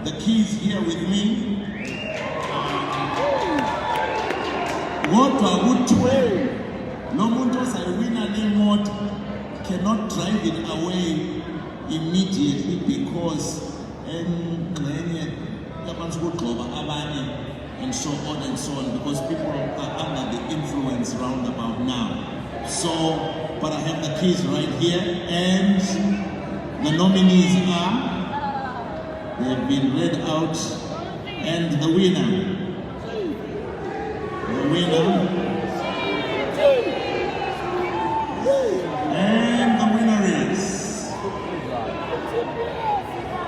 the keys here with me. Kodwa kuthiwe lo muntu ozayibona le moto cannot drive it away immediately because engxenye yabantu kugxoba abanye and so on because people are under the influence roundabout now. So, but I have the keys right here and the nominees are, they've been read out, and the winner is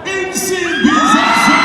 Insimbi Zaza.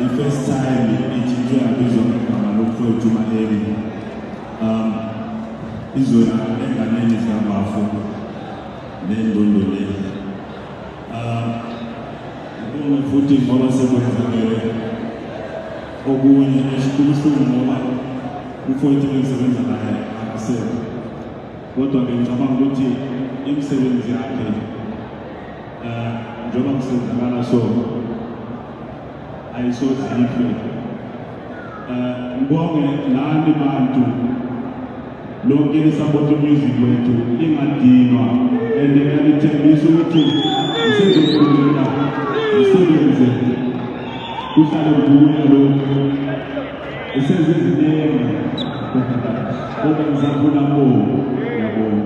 The first time ichinjwe abizwa kama lokho Jumaneli izona enganeni zamafu nendondole ubona futhi ngoba sekwenza okunye esikhulukhulu ngoba ufothi usebenza naye akusebe kodwa ngicabanga ukuthi imisebenzi yakhe njengoba kusenzakala so ayisoziphi ngibonge nani bantu lonke lisapota music wethu lingadinwa and ngiyalithembisa ukuthi sizokhuluma sisebenze kuhlale kubuya lo esenze izinto kodwa ngizafuna bonke yabona